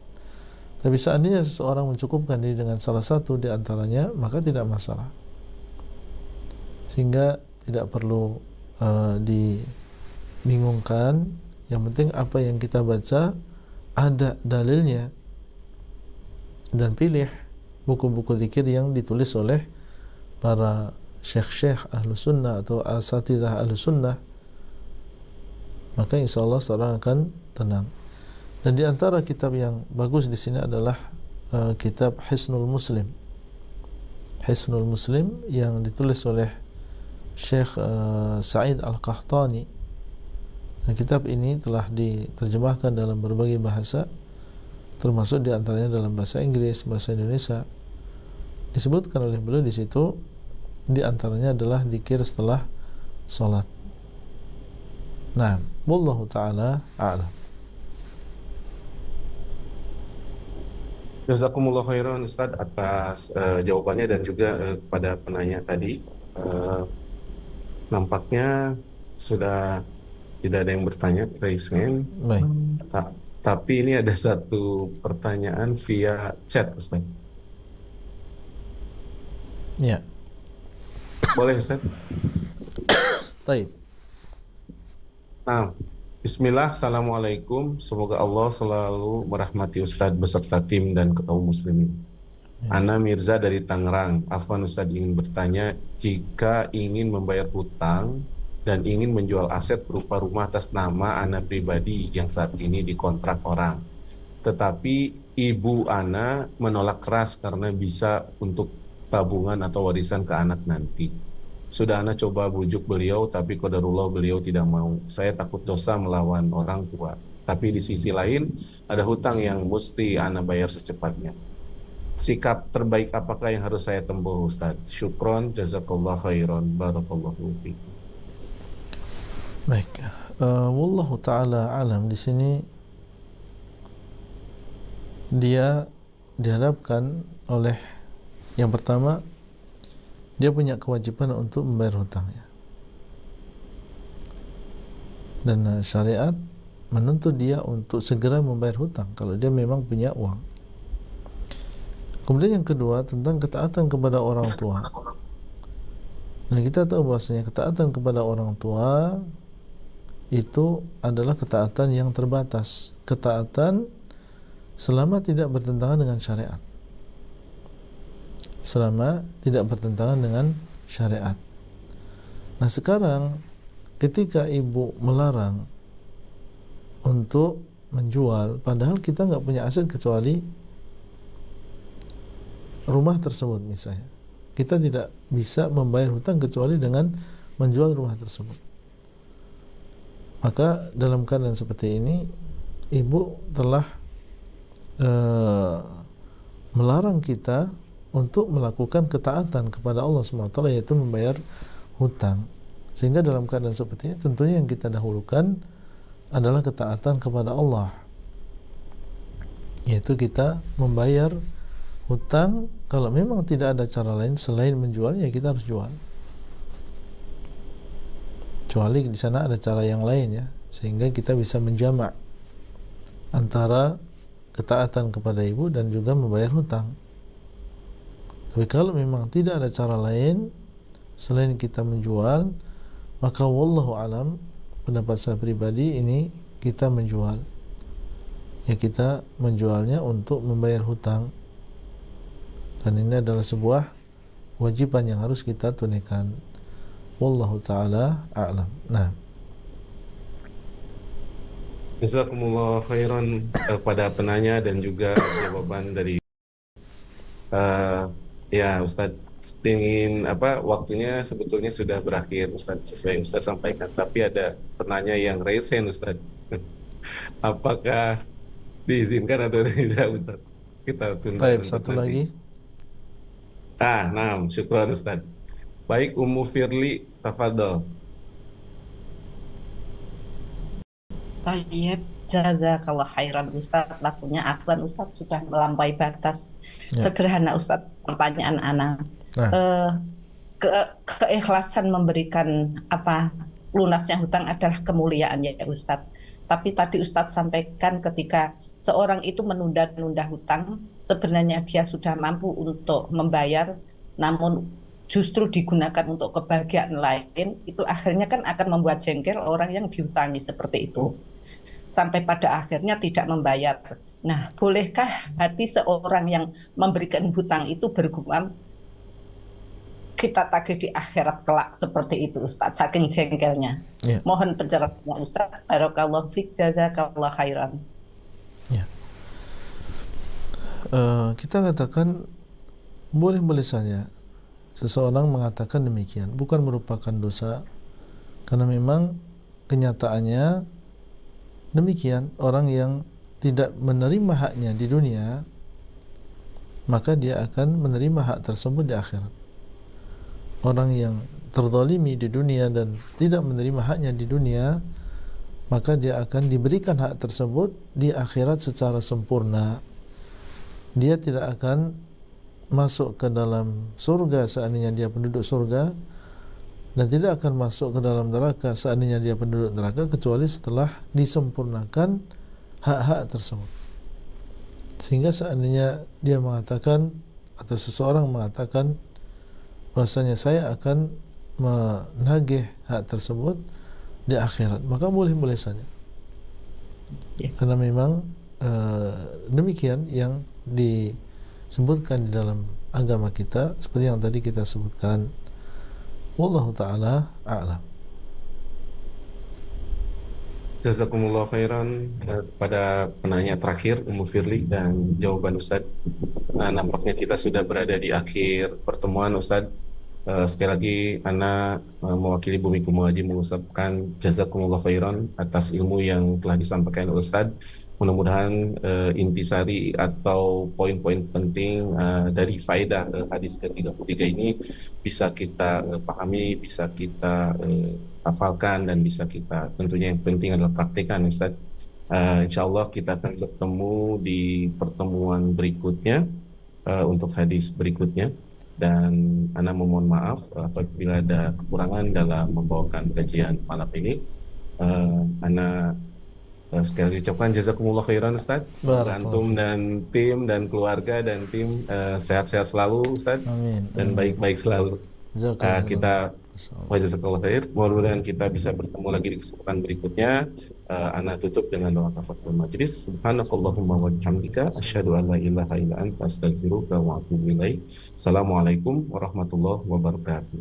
Tapi seandainya seseorang mencukupkan diri dengan salah satu di antaranya, maka tidak masalah, sehingga tidak perlu dibingungkan. Yang penting apa yang kita baca ada dalilnya, dan pilih buku-buku zikir yang ditulis oleh para syekh-syekh ahlu sunnah atau asatidzah ahlu sunnah, maka insya Allah seorang akan tenang. Dan di antara kitab yang bagus di sini adalah kitab Hisnul Muslim. Hisnul Muslim yang ditulis oleh Syekh Sa'id Al-Qahtani. Dan kitab ini telah diterjemahkan dalam berbagai bahasa, termasuk di antaranya dalam bahasa Inggris, bahasa Indonesia. Disebutkan oleh beliau di situ, di antaranya adalah zikir setelah salat. Nah, wallahu taala a'lam. Jazakumullah khairan Ustaz atas jawabannya dan juga kepada penanya tadi. Nampaknya sudah tidak ada yang bertanya, raise hand. Baik. Tapi ini ada satu pertanyaan via chat Ustaz. Ya. Boleh Ustaz? Baik. Nah, Bismillah, Assalamualaikum. Semoga Allah selalu merahmati Ustadz beserta tim dan kaum muslimin. Ana Mirza dari Tangerang. Afwan Ustadz ingin bertanya, jika ingin membayar hutang dan ingin menjual aset berupa rumah atas nama Ana pribadi yang saat ini dikontrak orang, tetapi ibu Ana menolak keras karena bisa untuk tabungan atau warisan ke anak nanti. Sudah Ana coba bujuk beliau, tapi qadarullah beliau tidak mau. Saya takut dosa melawan orang tua. Tapi di sisi lain, ada hutang yang mesti Ana bayar secepatnya. Sikap terbaik apakah yang harus saya tempuh, Ustaz? Syukron, jazakallah khairan, barakallahu fiikum. Baik, wallahu taala alam. Di sini dia dihadapkan oleh yang pertama, dia punya kewajiban untuk membayar hutangnya. Dan syariat menuntut dia untuk segera membayar hutang kalau dia memang punya uang. Kemudian yang kedua, tentang ketaatan kepada orang tua. Dan kita tahu bahwasanya ketaatan kepada orang tua itu adalah ketaatan yang terbatas. Ketaatan selama tidak bertentangan dengan syariat. Selama tidak bertentangan dengan syariat. Nah sekarang ketika ibu melarang untuk menjual, padahal kita nggak punya aset kecuali rumah tersebut misalnya, kita tidak bisa membayar hutang kecuali dengan menjual rumah tersebut. Maka dalam keadaan seperti ini, ibu telah melarang kita untuk melakukan ketaatan kepada Allah SWT, yaitu membayar hutang. Sehingga dalam keadaan seperti ini tentunya yang kita dahulukan adalah ketaatan kepada Allah, yaitu kita membayar hutang. Kalau memang tidak ada cara lain selain menjual, ya kita harus jual. Kecuali di sana ada cara yang lain ya, sehingga kita bisa menjamak antara ketaatan kepada ibu dan juga membayar hutang. Tapi kalau memang tidak ada cara lain selain kita menjual, maka wallahu alam, pendapat saya pribadi ini kita menjual. Ya kita menjualnya untuk membayar hutang. Dan ini adalah sebuah kewajiban yang harus kita tunaikan. Wallahu taala a'lam. Nah, Jazakumullah khairan pada penanya dan juga jawaban dari ya Ustadz. Ingin waktunya sebetulnya sudah berakhir Ustadz, sesuai yang Ustadz sampaikan, tapi ada penanya yang resen Ustadz. Apakah diizinkan atau tidak Ustadz? Kita tunda. baik, satu lagi. Nah, syukran Ustadz. Baik, Ummu Firly, tafadhol. Tayyib, jazakallah khairan Ustaz. Lakunya afwan Ustaz, sudah melampaui batas. Ya. Sederhana Ustaz, pertanyaan Ana. Nah. Keikhlasan memberikan lunasnya hutang adalah kemuliaan ya Ustaz. Tapi tadi Ustaz sampaikan ketika seorang itu menunda-nunda hutang, sebenarnya dia sudah mampu untuk membayar, namun justru digunakan untuk kebahagiaan lain, itu akhirnya kan akan membuat jengkel orang yang dihutangi seperti itu. Sampai pada akhirnya tidak membayar. Nah, bolehkah hati seorang yang memberikan hutang itu bergumam, kita tagih di akhirat kelak seperti itu Ustaz, saking jengkelnya. Ya. Mohon pencerahannya Ustaz. Barakallahu fiik, jazakallah khairan. Ya. Kita katakan boleh-boleh saja seseorang mengatakan demikian, bukan merupakan dosa, karena memang kenyataannya demikian. Orang yang tidak menerima haknya di dunia, maka dia akan menerima hak tersebut di akhirat. Orang yang terzalimi di dunia dan tidak menerima haknya di dunia, maka dia akan diberikan hak tersebut di akhirat secara sempurna. Dia tidak akan masuk ke dalam surga seandainya dia penduduk surga, dan tidak akan masuk ke dalam neraka seandainya dia penduduk neraka, kecuali setelah disempurnakan hak-hak tersebut. Sehingga seandainya dia mengatakan, atau seseorang mengatakan bahwasanya saya akan menagih hak tersebut, di akhirat, maka boleh-boleh saja. Ya. Karena memang demikian yang disebutkan di dalam agama kita, seperti yang tadi kita sebutkan. Wallahu ta'ala a'lam. Jazakumullah khairan pada penanya terakhir Ummu Firly dan jawaban Ustadz. Nampaknya kita sudah berada di akhir pertemuan Ustadz. Sekali lagi Ana mewakili Bumi Kumawaji mengucapkan jazakumullah khairan atas ilmu yang telah disampaikan oleh Ustadz. Mudah-mudahan intisari atau poin-poin penting dari faedah hadis ke-33 ini bisa kita pahami, bisa kita hafalkan, dan bisa kita, tentunya yang penting adalah praktekkan Ustadz. Insya Allah kita akan bertemu di pertemuan berikutnya untuk hadis berikutnya. Dan Ana memohon maaf apabila ada kekurangan dalam membawakan kajian malam ini. Ana sekali lagi ucapkan jazakumullah khairan Ustaz. Semoga antum dan tim dan keluarga dan tim sehat-sehat selalu Ustaz. Amin. Dan baik-baik selalu. Kita jazakallah khair. Mudah-mudahan kita bisa bertemu lagi di kesempatan berikutnya. Ana tutup dengan doa kafaratul majlis. Subhanakallahumma wa bihamdika asyhadu an la ilaha illa anta astaghfiruka wa atubu ilaik. Assalamualaikum warahmatullahi wabarakatuh.